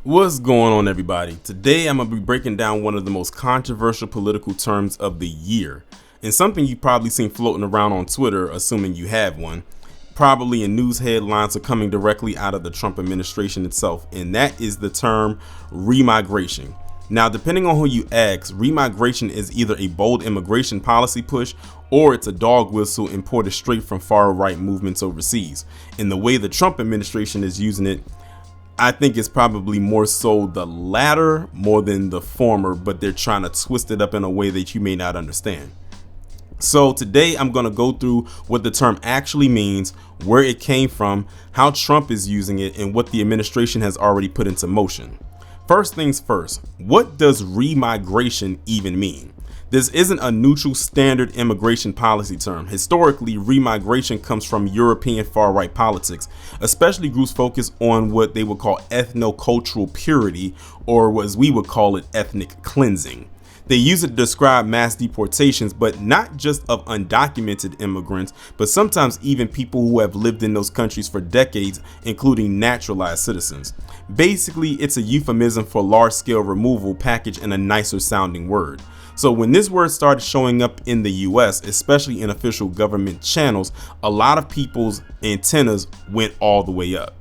What's going on, everybody? Today I'm going to be breaking down one of the most controversial political terms of the year, and something you've probably seen floating around on Twitter, assuming you have one, probably in news headlines or coming directly out of the Trump administration itself, and that is the term remigration. Now, depending on who you ask, remigration is either a bold immigration policy push or it's a dog whistle imported straight from far-right movements overseas. In the way the Trump administration is using it, I think it's probably more so the latter more than the former, but they're trying to twist it up in a way that you may not understand. So today I'm going to go through what the term actually means, where it came from, how Trump is using it, and what the administration has already put into motion. First things first, what does remigration even mean? This isn't a neutral standard immigration policy term. Historically, remigration comes from European far-right politics, especially groups focused on what they would call ethno-cultural purity, or as we would call it, ethnic cleansing. They use it to describe mass deportations, but not just of undocumented immigrants, but sometimes even people who have lived in those countries for decades, including naturalized citizens. Basically, it's a euphemism for large-scale removal packaged in a nicer sounding word. So when this word started showing up in the US, especially in official government channels, a lot of people's antennas went all the way up.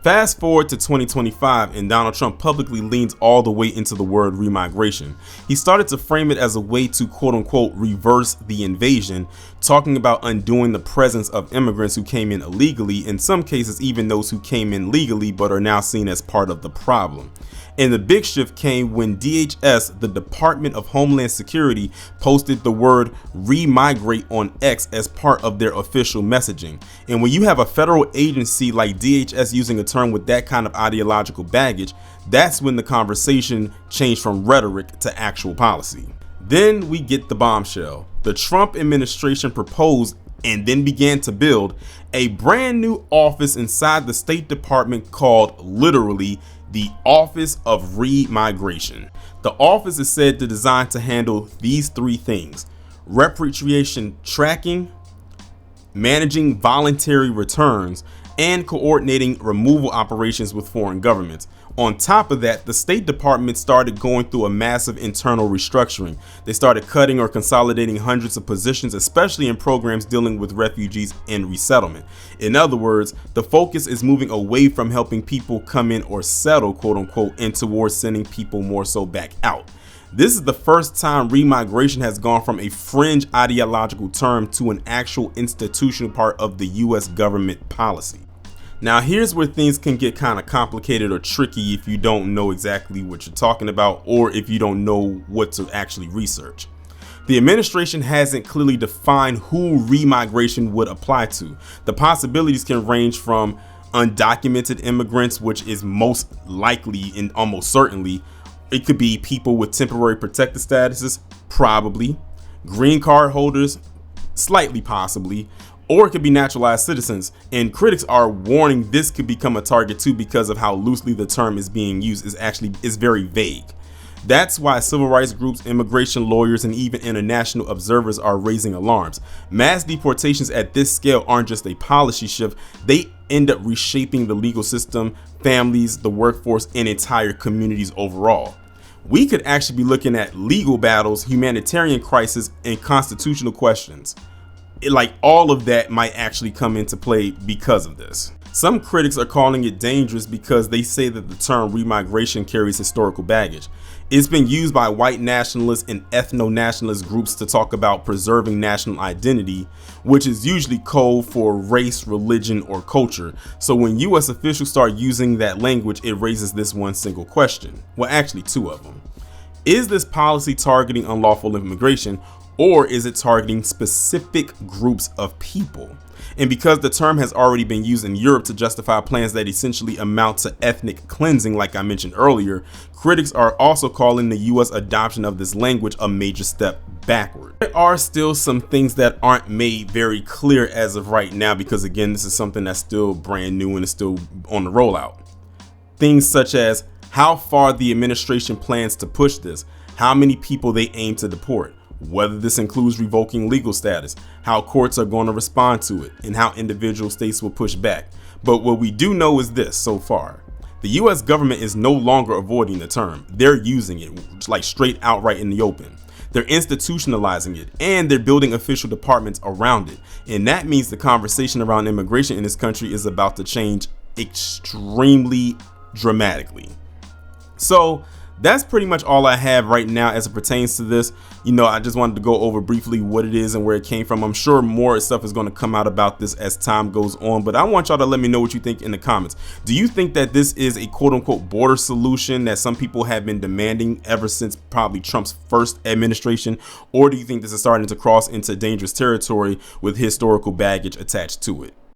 Fast forward to 2025 and Donald Trump publicly leans all the way into the word remigration. He started to frame it as a way to quote unquote reverse the invasion, talking about undoing the presence of immigrants who came in illegally, in some cases even those who came in legally but are now seen as part of the problem. And the big shift came when DHS, the Department of Homeland Security, posted the word remigrate on X as part of their official messaging. And when you have a federal agency like DHS using a term with that kind of ideological baggage, that's when the conversation changed from rhetoric to actual policy. Then we get the bombshell. The Trump administration proposed and then began to build a brand new office inside the State Department called literally the Office of Remigration. The office is said to designed to handle these three things: repatriation tracking, managing voluntary returns, and coordinating removal operations with foreign governments. On top of that, the State Department started going through a massive internal restructuring. They started cutting or consolidating hundreds of positions, especially in programs dealing with refugees and resettlement. In other words, the focus is moving away from helping people come in or settle, quote unquote, and towards sending people more so back out. This is the first time remigration has gone from a fringe ideological term to an actual institutional part of the US government policy. Now here's where things can get kind of complicated or tricky if you don't know exactly what you're talking about, or if you don't know what to actually research. The administration hasn't clearly defined who remigration would apply to. The possibilities can range from undocumented immigrants, which is most likely and almost certainly. It could be people with temporary protected statuses, probably. Green card holders, slightly possibly. Or it could be naturalized citizens, and critics are warning this could become a target too because of how loosely the term is being used is very vague. That's why civil rights groups, immigration lawyers, and even international observers are raising alarms. Mass deportations at this scale aren't just a policy shift, they end up reshaping the legal system, families, the workforce, and entire communities overall. We could actually be looking at legal battles, humanitarian crisis, and constitutional questions. Like all of that might actually come into play because of this. Some critics are calling it dangerous because they say that the term remigration carries historical baggage. It's been used by white nationalists and ethno-nationalist groups to talk about preserving national identity, which is usually code for race, religion, or culture. So when US officials start using that language, it raises this one single question. Well, actually two of them. Is this policy targeting unlawful immigration, or is it targeting specific groups of people? And because the term has already been used in Europe to justify plans that essentially amount to ethnic cleansing, like I mentioned earlier, critics are also calling the US adoption of this language a major step backward. There are still some things that aren't made very clear as of right now, because again, this is something that's still brand new and is still on the rollout. Things such as how far the administration plans to push this, how many people they aim to deport, whether this includes revoking legal status, how courts are going to respond to it, and how individual states will push back. But what we do know is this so far: The US government is no longer avoiding the term. They're using it like straight outright in the open. They're institutionalizing it, and they're building official departments around it. And that means the conversation around immigration in this country is about to change extremely dramatically. So that's pretty much all I have right now as it pertains to this. I just wanted to go over briefly what it is and where it came from. I'm sure more stuff is going to come out about this as time goes on, but I want y'all to let me know what you think in the comments. Do you think that this is a quote unquote border solution that some people have been demanding ever since probably Trump's first administration? Or do you think this is starting to cross into dangerous territory with historical baggage attached to it?